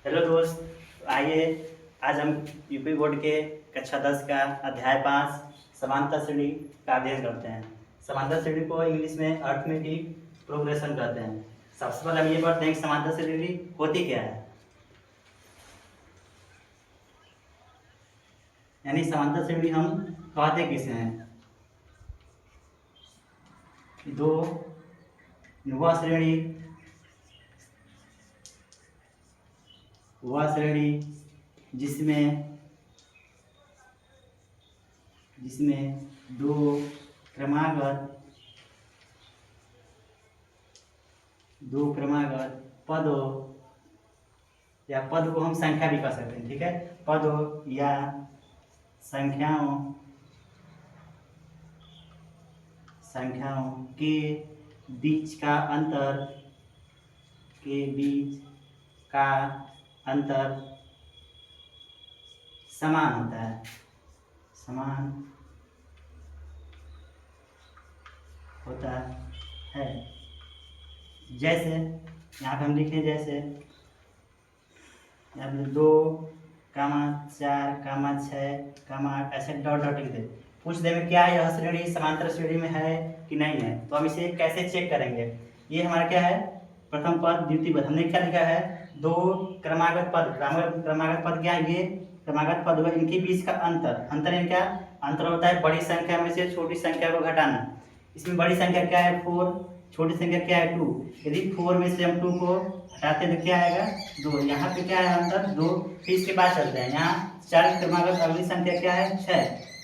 Hello दोस्त, आइए आज हम यूपी बोर्ड के कक्षा 10 का अध्याय 5 समांतर श्रेणी का अध्ययन करते हैं। समांतर श्रेणी को इंग्लिश में अर्थमेटिक प्रोग्रेशन कहते हैं। सबसे पहले हम ये पढ़ते हैं कि समांतर श्रेणी होती क्या है। यानी समांतर श्रेणी हम कहते किसे हैं। दो वह श्रेणी जिसमें दो क्रमागत पद हो, या पद को हम संख्या भी कह सकते हैं। ठीक है, पद हो या संख्याओं के बीच का अंतर समान होता है। जैसे यहाँ पे हम लिखे, जैसे यहाँ पे 2, 4, 6, 8 ऐसे डॉट डॉट लिख दे। पूछ दे में क्या यह श्रेणी समांतर श्रेणी में है कि नहीं है, तो हम इसे कैसे चेक करेंगे। ये हमारा क्या है, प्रथम पद द्वितीय पद। हमने क्या लिखा है, दो क्रमागत पद। क्रमागत पद क्या है, ये क्रमागत पद हुआ, इनके बीच का अंतर यानी क्या, अंतर होता है बड़ी संख्या में से छोटी संख्या को घटाना। इसमें बड़ी संख्या क्या है 4, छोटी संख्या क्या है 2। यदि 4 में से हम 2 को हटाते हैं तो क्या आएगा 2। यहाँ पे क्या है अंतर 2। फिर इसके बाद चलते हैं, यहाँ 4 क्रमागत अगली संख्या क्या है 6,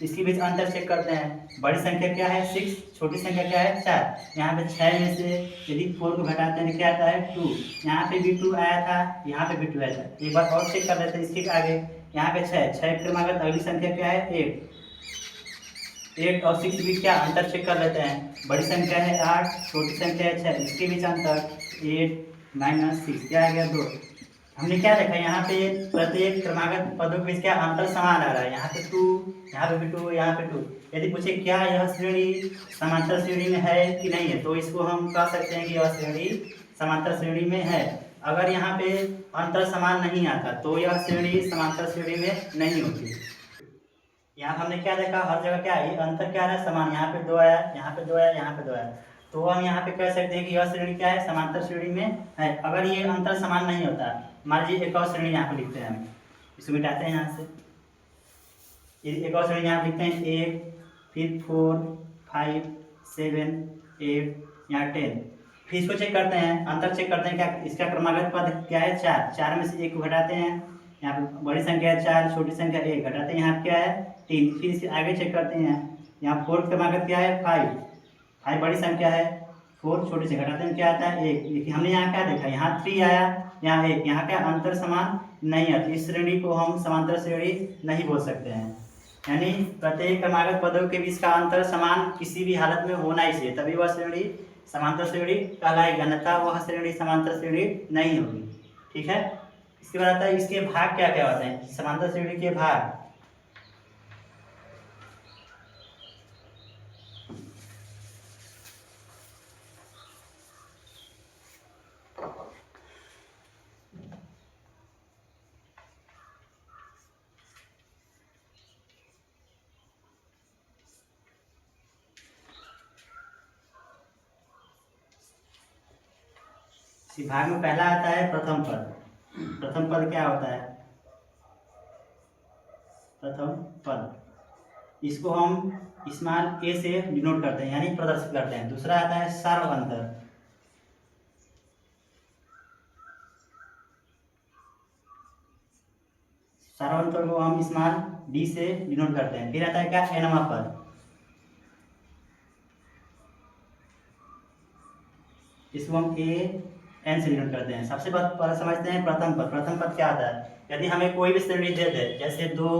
इसके बीच अंतर चेक करते हैं। बड़ी संख्या क्या है 6, छोटी संख्या क्या है 4। यहाँ पे 6 में से यदि 4 को घटाते हैं तो क्या आता है 2। यहाँ पे भी 2 आया था, यहाँ पे भी 2 आया था। एक बार और चेक कर लेते हैं इसके आगे। यहाँ पे 6 क्रमागत अगली संख्या क्या है 8 और 6 भी क्या अंतर चेक कर लेते हैं। बड़ी संख्या है 8, छोटी संख्या है 6, इसके बीच अंतर 8 - 6 क्या आ गया 2। हमने क्या देखा, यहाँ पे प्रत्येक क्रमागत पदों के बीच क्या अंतर समान आ रहा है। यहाँ पे 2, यहाँ पे भी 2, यहाँ पे 2। यदि पूछे क्या यह श्रेणी समांतर श्रेणी में है कि नहीं है, तो इसको हम कह सकते हैं कि यह श्रेणी समांतर श्रेणी में है। अगर यहाँ पे अंतर समान नहीं आता तो यह श्रेणी समांतर श्रेणी में नहीं होती। यहाँ हमने क्या देखा, हर जगह क्या है, अंतर क्या है समान। यहाँ पे 2 आया, यहाँ पे 2 आया, यहाँ पे 2 आया, तो हम यहाँ पे कह सकते हैं कि यह श्रेणी क्या है, समांतर श्रेणी में है। अगर ये अंतर समान नहीं होता, मान लीजिए एक और श्रेणी यहाँ पे लिखते हैं, हम इसको मिटाते हैं यहाँ से। एक और श्रेणी यहाँ लिखते हैं 1, फिर 4, 5, 7, 8, यहाँ 10। फिर इसको चेक करते हैं, अंतर चेक करते हैं, क्या इसका क्रमागत पद क्या है 4 में से 1 को घटाते हैं। यहाँ पे बड़ी संख्या है 4, छोटी संख्या 1, घटाते हैं, यहाँ क्या है 3। फिर इसके आगे चेक करते हैं, यहाँ 4 क्रमागत क्या है 5 बड़ी संख्या है, 4 छोटी से घटाते हैं क्या आता है 1। लेकिन हमने यहाँ क्या देखा, यहाँ 3 आया, यहाँ 1, यहाँ क्या अंतर समान नहीं आता। इस श्रेणी को हम समांतर श्रेणी नहीं बोल सकते हैं। यानी प्रत्येक क्रमागत पदों के बीच का अंतर समान किसी भी हालत में होना ही चाहिए, तभी वह श्रेणी समांतर श्रेणी कहलाएगी, अन्यथा वह श्रेणी समांतर श्रेणी नहीं होगी। ठीक है, इसके बाद आता है इसके भाग क्या क्या होते हैं, समांतर श्रेणी के भाग। इस भाग में पहला आता है प्रथम पद। प्रथम पद क्या होता है, प्रथम पद, इसको हम स्मॉल ए से डिनोट करते हैं, यानी प्रदर्शित करते हैं। दूसरा आता है सार्व अंतर। सार्व अंतर को हम स्मॉल डी से डिनोट करते हैं। फिर आता है क्या एनवा पद, इसको हम ए एन से डिनोट करते हैं। सबसे पहले समझते हैं प्रथम पद। प्रथम पद क्या आता है, यदि हमें कोई भी श्रेणी दे दे, जैसे 2,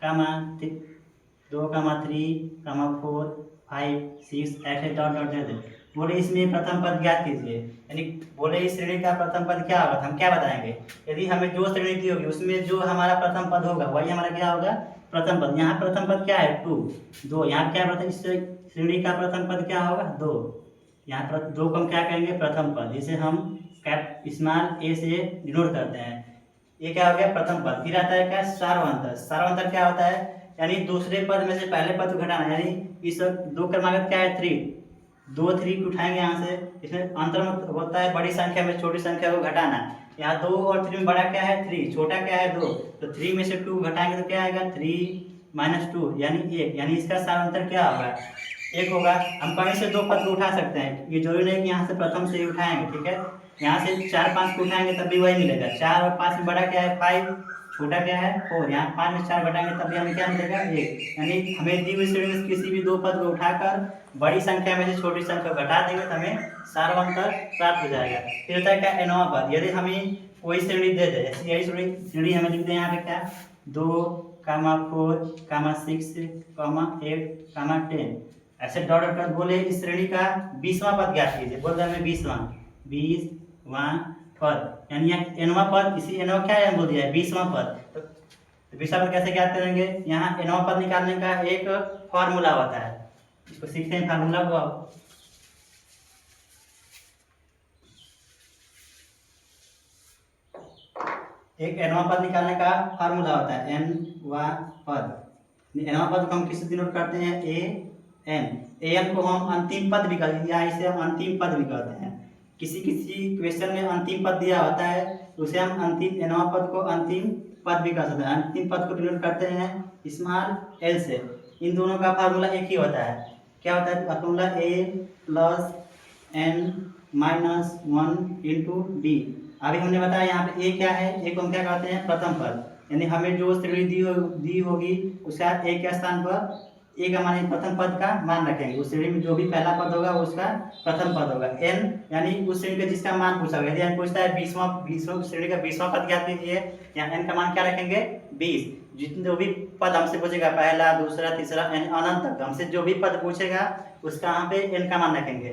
3, 4, 5, 6 ऐसे डॉट डॉट दे दे, बोले इसमें प्रथम पद ज्ञात कीजिए। यानी बोले इस श्रेणी का प्रथम पद क्या होगा, हम क्या बताएंगे। यदि हमें जो श्रेणी दी होगी उसमें जो हमारा प्रथम पद होगा वही हमारा क्या होगा प्रथम पद। यहाँ प्रथम पद क्या है 2, यहाँ क्या प्रथम, इस श्रेणी का प्रथम पद क्या होगा 2। यहाँ पर 2 को हम क्या कहेंगे प्रथम पद, जिसे हम कैप स्मॉल ए से डिनोट करते हैं। ये क्या हो गया प्रथम पद। फिर आता है क्या सार्वंतर। सार्वंतर क्या होता है, यानी दूसरे पद में से पहले पद को घटाना, यानी इस दो क्रमागत क्या है 3, 2 3 को उठाएंगे यहाँ से, इसमें अंतर होता है बड़ी संख्या में छोटी संख्या को घटाना। यहाँ 2 और 3 में बड़ा क्या है 3, छोटा क्या है 2, तो 3 में से 2 घटाएंगे तो क्या आएगा 3 - 2 यानी 1, यानी इसका सारांतर क्या होगा 1 होगा। हम कहीं से 2 पद को उठा सकते हैं, ये जरूरी नहीं कि यहाँ से प्रथम से ही उठाएंगे, ठीक है। यहाँ से 4 5 को उठाएंगे तब भी वही मिलेगा। 4 और 5 में बड़ा क्या है 5, छोटा क्या है 4, यहाँ 5 में 4 घटाएंगे तब भी हमें क्या मिलेगा 1। यानी हमें दी हुई श्रेणी में किसी भी 2 पद को उठाकर बड़ी संख्या में से छोटी संख्या घटा देंगे तो हमें सार्वंतर प्राप्त हो जाएगा। फिर होता है क्या nवां पद। यदि हमें कोई श्रेणी दे दे, ऐसी यही श्रेणी हमें लिख दे यहाँ पे क्या 2, 4, 6, 8, 10, ऐसे डॉट डॉट बोले इस श्रेणी का 20वां पद ज्ञात कीजिए। बोल रहे हमें 20वां पद, यानी nवां पद, इसी nवां क्या है बोल दिया है 20वां पद। तो 20वां पद कैसे ज्ञात करेंगे, यहाँ nवां पद निकालने का एक फॉर्मूला होता है, इसको सीखते हैं फार्मूला को। आप एक nवां पद निकालने का फार्मूला होता है nवां पद। nवां पद को हम किससे डिनोट करते हैं an को हम अंतिम पद भी कहते हैं, या इसे हम अंतिम पद भी कहते हैं। किसी किसी क्वेश्चन में अंतिम पद दिया होता है तो उसे हम अंतिम nवां पद को अंतिम पद भी कह सकते हैं। अंतिम पद को डिनोट करते हैं स्मॉल l से। इन दोनों का फार्मूला एक ही होता है, क्या होता है फार्मूला a + n - 1 × d। अभी हमने बताया यहाँ पे a क्या है, a को हम क्या कहते हैं प्रथम पद, यानी हमें जो श्रेणी दी होगी उसका a के स्थान पर a का मान प्रथम पद का मान रखेंगे। उस श्रेणी में जो भी पहला पद होगा उसका प्रथम पद होगा। n यानी उस श्रेणी का जिसका मान पूछा होगा, यदि पूछता है 20वां श्रेणी का 20वां पद ज्ञात कीजिए, यहाँ n का मान क्या रखेंगे 20। जितने जो भी पद हमसे पूछेगा पहला दूसरा तीसरा अनंत तक, हमसे जो भी पद पूछेगा उसका यहाँ पे n का मान रखेंगे।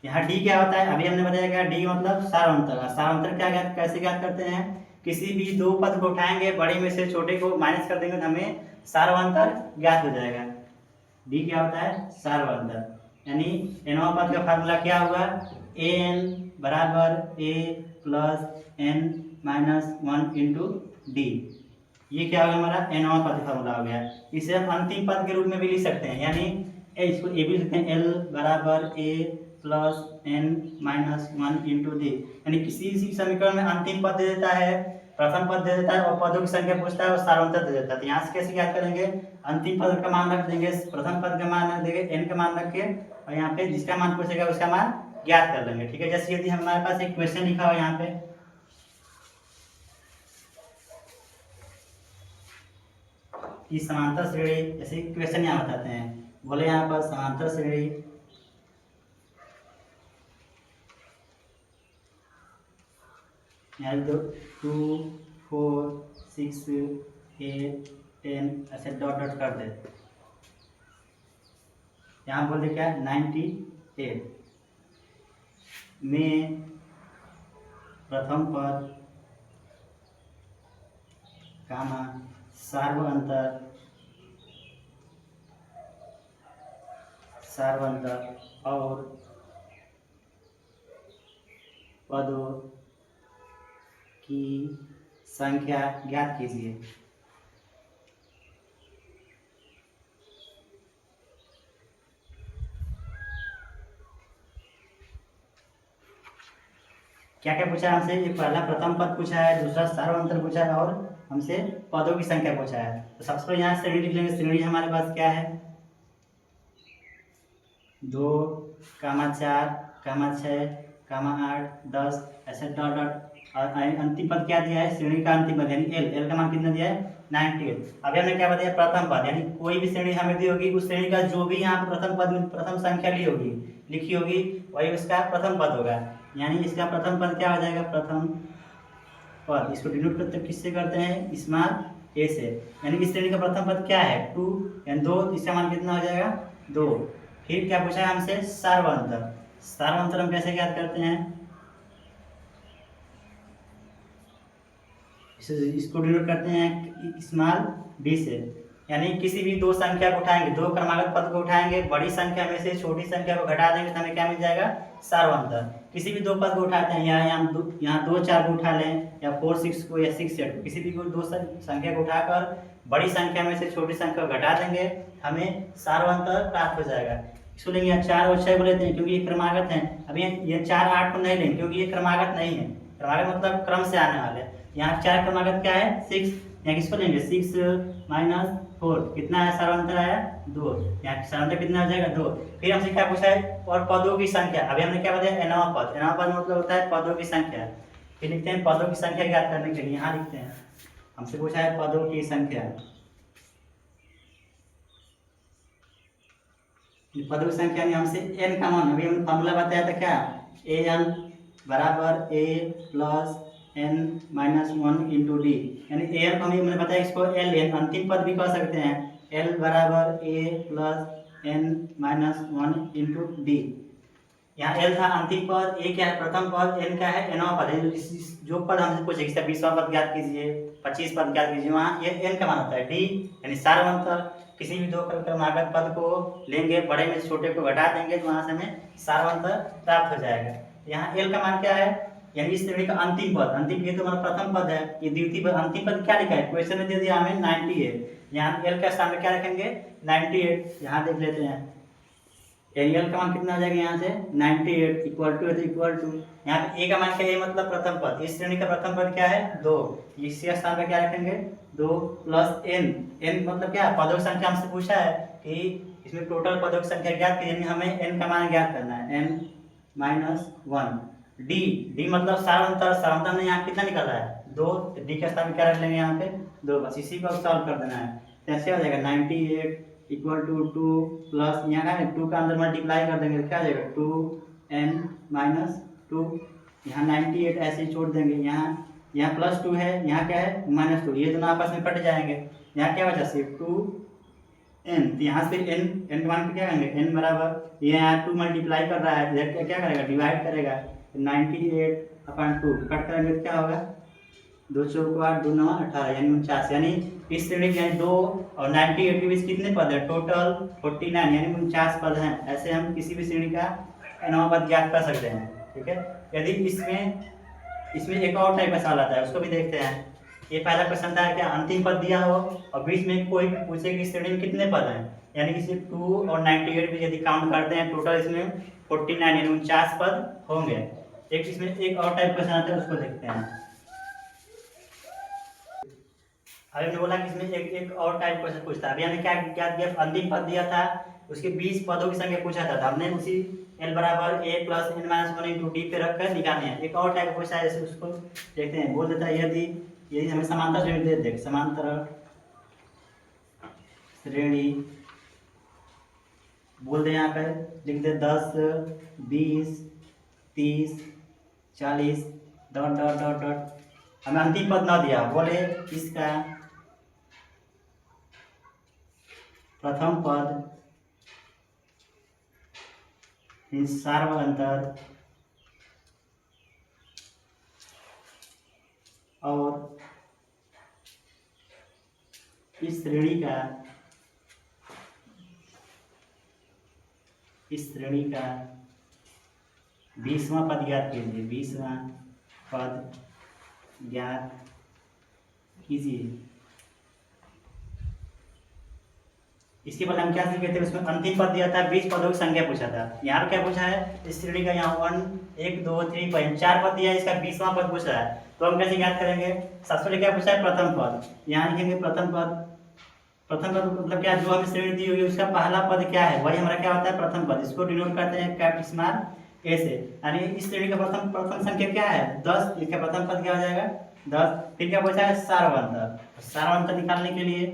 यहाँ d क्या होता है, अभी हमने बताया क्या d मतलब सारांतर। सारांतर क्या कैसे ज्ञात करते हैं, किसी भी 2 पद को उठाएंगे बड़े में से छोटे को माइनस कर देंगे तो हमें सार्वंतर ज्ञात हो जाएगा। d क्या होता है सार्वंतर, यानी nवां पद का फार्मूला क्या होगा an = a + n - 1 × d। ये क्या होगा हमारा nवां पद का फार्मूला हो गया। इसे हम अंतिम पद के रूप में भी लिख सकते हैं, यानी इसको a भी लिखते हैं l = a + n - 1 × d। यानी किसी समीकरण में अंतिम पद दे देता है, प्रथम पद दे देता है और पदों की संख्या पूछता है और सारांतर दे देता है। तो यहाँ से कैसे ज्ञात करेंगे, अंतिम पद का मान रख देंगे, प्रथम पद का मान रख देंगे, n का मान रख के, और यहाँ पे जिसका मान पूछेगा उसका मान ज्ञात कर लेंगे, ठीक है। जैसे यदि हमारे पास एक क्वेश्चन लिखा हो यहाँ पे कि समांतर श्रेणी, जैसे क्वेश्चन यहाँ बताते हैं, बोले यहाँ पर समांतर श्रेणी यहाँ 2 4 6 8 10 ऐसे डॉट डॉट कर दे। यहाँ बोल दे क्या 98 में प्रथम पद कामा सार्वंतर और पदों की संख्या ज्ञात कीजिए। क्या क्या पूछा है हमसे, ये पहला प्रथम पद पूछा है, दूसरा सार्वंतर पूछा है और हमसे पदों की संख्या पूछा है। तो सबसे पहले यहाँ श्रेणी लिख लेंगे। श्रेणी हमारे पास क्या है 2, 4, 6, 8, 10 ऐसे डॉट डॉट, और अंतिम पद क्या दिया है श्रेणी का अंतिम पद यानी l का मान कितना दिया है 98। अभी हमने क्या बताया प्रथम पद, यानी कोई भी श्रेणी हमें दी होगी उस श्रेणी का जो भी यहाँ प्रथम पद में प्रथम संख्या ली होगी लिखी होगी वही उसका प्रथम पद होगा। यानी इसका प्रथम पद क्या हो जाएगा प्रथम पद। इसको डिनोट करते किससे करते हैं स्मॉल a से, यानी इस श्रेणी का प्रथम पद क्या है 2, यानी 2, इसका मान कितना हो जाएगा 2। फिर क्या पूछा है हमसे सार्वंतर। सार्वंतर हम कैसे ज्ञात करते हैं, इसको डिनोट करते हैं स्मॉल d से, यानी किसी भी 2 संख्या को उठाएंगे, 2 क्रमागत पद को उठाएंगे, बड़ी संख्या में से छोटी संख्या को घटा देंगे तो हमें क्या मिल जाएगा सार्वंतर। किसी भी दो पद को उठाते हैं, यहाँ 2 4 को उठा लें, या 4 6 को, या 6 8 को, किसी भी दो संख्या को उठाकर बड़ी संख्या में से छोटी संख्या को घटा देंगे, हमें सार्वंतर प्राप्त हो जाएगा। इसको लेंगे, यहाँ 4 और 6 को लेते हैं क्योंकि ये क्रमागत है। अभी ये 4 8 को नहीं लेंगे क्योंकि ये क्रमागत नहीं है, क्रमागत मतलब क्रम से आने वाले। यहाँ 4 क्रमागत क्या है 6, यहाँ किसको लेंगे 6 - 4, कितना है सार्वंतर आया 2, यहाँ सार्वंतर कितना हो जाएगा 2। फिर हमसे क्या पूछा है, और पदों की संख्या। अभी हमने क्या बताया nवां पद, nवां पद मतलब होता है पदों की संख्या। फिर लिखते हैं पदों की संख्या ज्ञात करने के लिए, यहाँ लिखते हैं हमसे पूछा है पदों की संख्या। पदों की संख्या में हमसे n का मान, अभी हमने फॉर्मूला बताया था क्या, an बराबर a plus n minus 1 into D, यानी an को हमने बताया इसको ln अंतिम पद भी कह सकते हैं, l बराबर a plus n minus 1 into D. यहाँ l था अंतिम पद, a क्या है प्रथम पद, n क्या है nवां पद है। जो पद हमसे पूछे, 20वां पद ज्ञात कीजिए, 25 पद ज्ञात कीजिए, वहाँ ये n का मान होता है d, यानी सार्वंतर। किसी भी दो क्रमागत पद को लेंगे, बड़े में से छोटे को घटा देंगे तो वहाँ से हमें सार्वंतर प्राप्त हो जाएगा। यहाँ l का मान क्या है, यानी इस श्रेणी का अंतिम पद, अंतिम ये तो हमारा प्रथम पद है, ये द्वितीय पद, अंतिम पद क्या लिखा है क्वेश्चन में दे दिया हमें 98, यहाँ l का स्थान में क्या रखेंगे 98, यहाँ देख लेते हैं एल का मान कितना आ जाएगा, यहाँ से 98 इक्वल टू यहाँ पे a का मान क्या है, मतलब प्रथम पद, इस श्रेणी का प्रथम पद क्या है 2, इसी स्थान पे क्या रखेंगे 2 प्लस n मतलब क्या पदों की संख्या हमसे पूछा है कि इसमें टोटल पदों की संख्या ज्ञात कीजिए, हमें n का मान ज्ञात करना है, n माइनस 1 d मतलब सार्वंतर में यहाँ कितना निकल रहा है 2, d के स्थान में क्या रख लेंगे यहाँ पे 2, बस इसी को सॉल्व कर देना है। कैसे हो जाएगा 98 इक्वल टू 2 प्लस यहाँ का 2 का अंदर मल्टीप्लाई कर देंगे, क्या आ जाएगा 2n माइनस 2, यहाँ 98 ऐसे ही छोड़ देंगे, यहाँ प्लस 2 है, यहाँ क्या है माइनस 2, ये दोनों आपस में कट जाएंगे, यहाँ क्या बचा सिर्फ 2n, तो यहाँ से n मान के क्या करेंगे n बराबर, ये यहाँ 2 मल्टीप्लाई कर रहा है, इधर क्या करेगा डिवाइड करेगा, 98/2 कट करेंगे तो क्या होगा 2 4 8 2 9 18 यानी 49, यानी इस श्रेणी के 2 और 98 के बीच कितने पद है टोटल 49 यानी 49 पद हैं। ऐसे हम किसी भी श्रेणी का nवां पद ज्ञात कर सकते हैं, ठीक है। यदि इसमें एक और टाइप का सवाल आता है, उसको भी देखते हैं। ये पहला क्वेश्चन था क्या अंतिम पद दिया हो और बीच में कोई पूछे कि श्रेणी में कितने पद हैं, यानी कि 2 और 98 भी यदि काउंट करते हैं टोटल इसमें 49 यानी 49 पद होंगे। इसमें एक और टाइप क्वेश्चन आता है, उसको देखते हैं। अभी हमने बोला कि इसमें एक और टाइप क्वेश्चन पूछता है। अभी हमने क्या दिया, अंतिम पद दिया था, उसके 20 पदों की संख्या पूछा था, हमने उसी l बराबर a plus n minus 1 into D पे रखकर निकालने हैं। एक और टाइप पूछा है, जैसे उसको देखते हैं। बोल देता है यदि हमें समांतर श्रेणी दे दे, समांतर श्रेणी बोल दे, यहाँ पर लिख दे 10 20 30 40 डॉट डॉट डॉट डॉट, हमें अंतिम पद ना दिया, बोले इसका प्रथम पद सार्वंतर और इस श्रेणी का 20वां पद ज्ञात कीजिए, 20वां पद ज्ञात कीजिए। इसके बाद हम क्या सीखे थे, उसमें अंतिम पद दिया था, 20 पदों की संख्या पूछा था। यहाँ पे क्या पूछा है, इस श्रेणी का यहाँ 1 2 3 4 पद दिया है, इसका 20वां पद पूछा है, तो हम कैसे ज्ञात करेंगे। सबसे पहले क्या पूछा है प्रथम पद, यहाँ लिखेंगे प्रथम पद मतलब क्या, जो हमें श्रेणी दी होगी उसका पहला पद क्या है, वही हमारा क्या होता है प्रथम पद, इसको डिनोट करते हैं कैपिटल स्मॉल a से। यानी इस श्रेणी का प्रथम संख्या क्या है 10, इसका प्रथम पद क्या हो जाएगा 10। फिर क्या पूछा है सार्वंतर निकालने के लिए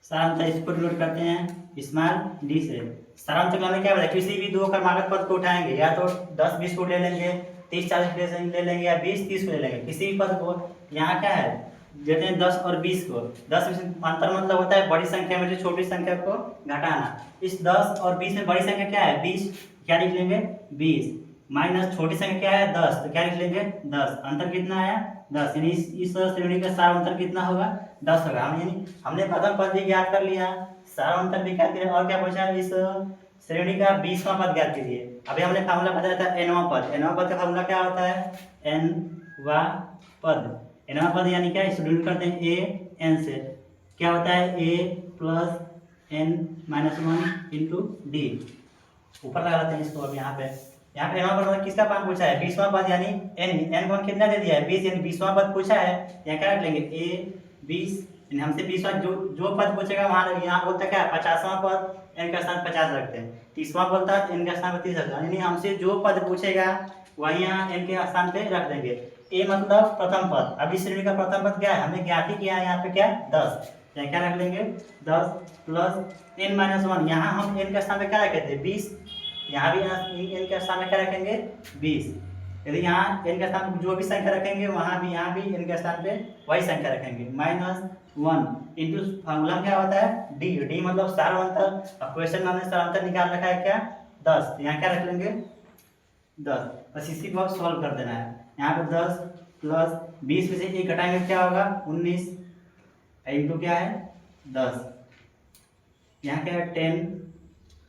सारांश इसको डिनोट करते हैं स्मॉल डी से। सारांश निकालने क्या बताया, किसी भी दो क्रमागत पद को उठाएंगे, या तो 10 20 को ले लेंगे, 30 40 ले लेंगे, या 20 30 को ले लेंगे, किसी भी पद को। यहाँ क्या है देते हैं 10 और 20 को, 10 अंतर मतलब होता है बड़ी संख्या में जो छोटी संख्या को घटाना। इस 10 और 20 में बड़ी संख्या क्या है 20, क्या लिख लेंगे 20, माइनस छोटी संख्या क्या है 10, तो क्या लिख लेंगे 10, अंतर कितना आया 10, यानी इस श्रेणी का सार्वंतर कितना होगा 10 होगा। हमने प्रथम पद भी ज्ञात कर लिया, सार्वंतर भी ज्ञात किया, और क्या पूछा है इस श्रेणी का 20वां पद ज्ञात कीजिए। अभी हमने फार्मूला बताया था nवां पद। nवां पद का फार्मूला क्या होता है? nवां पद। nवां पद यानी क्या? शेड्यूल करते हैं a n से। क्या होता है? a plus n minus 1 into D. ऊपर लगा लेते हैं इसको। अब यहाँ पे nवां पद किसका मान पूछा है? 20वां पद यानी n को कितना दे दिया है? 20 यानी 20वां पद पूछा है। यहाँ क्या रख लेंगे? a 20 हमसे 20वां जो पद पूछेगा वहाँ यहाँ बोलता है क्या? 50वां पद n का स्थान 50 रखते हैं। 30वां बोलता है n का स्थान 30 रखते हैं। यानी हमसे जो पद पूछेगा वही यहाँ n के स्थान पे रख देंगे। a मतलब प्रथम पद। अब इस श्रेणी का प्रथम पद क्या है? हमने ज्ञात ही किया है। यहाँ पे क्या? 10। यहाँ क्या रख लेंगे? 10 प्लस n माइनस 1। यहाँ हम n का स्थान पे क्या रखे थे? 20। यहाँ भी n के स्थान में क्या रखेंगे? 20। यदि यहाँ n का स्थान जो भी संख्या रखेंगे वहाँ भी यहाँ भी n के स्थान पे वही संख्या रखेंगे। माइनस 1 इंटू फॉर्मूला क्या होता है? डी। डी मतलब सारांतर। अब क्वेश्चन में हमने सारांतर निकाल रखा है क्या? 10। यहाँ क्या रख लेंगे? 10। बस इसी को सॉल्व कर देना है। यहाँ पे 10 प्लस 20 में से 1 घटाएंगे क्या होगा? 19 इंटू क्या है? 10। यहाँ क्या है? 10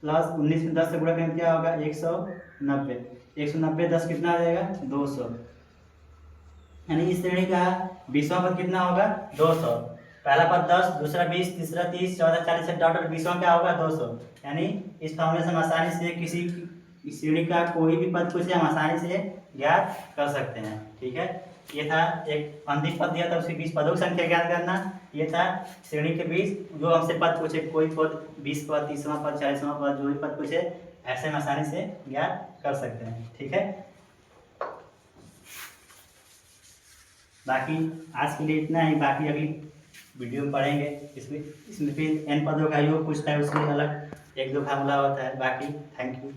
प्लस 19 में 10 से गुणा करेंगे क्या होगा? 190। 190 10 कितना आ जाएगा? 200। यानी इस श्रेणी का 20वां पद कितना होगा? 200। पहला पद 10, दूसरा 20, तीसरा 30, चौथा 40 डॉट 20वां क्या होगा? 200। यानी इस फॉर्मूले से हम आसानी से किसी इस श्रेणी का कोई भी पद पूछे हम आसानी से ज्ञात कर सकते हैं। ठीक है, ये था एक अंतिम पद दिया था, उसके 20 पदों की संख्या ज्ञात करना। ये था श्रेणी के 20 जो हमसे पद पूछे, कोई पद 20 पद, 30वां पद, 40वां पद, जो भी पद पूछे ऐसे हम आसानी से ज्ञात कर सकते हैं। ठीक है, बाकी आज के लिए इतना ही। बाकी अगली वीडियो में पढ़ेंगे। इसमें फिर n पदों का योग पूछता है, उसके अलग 1-2 फार्मूला होता है। बाकी थैंक यू।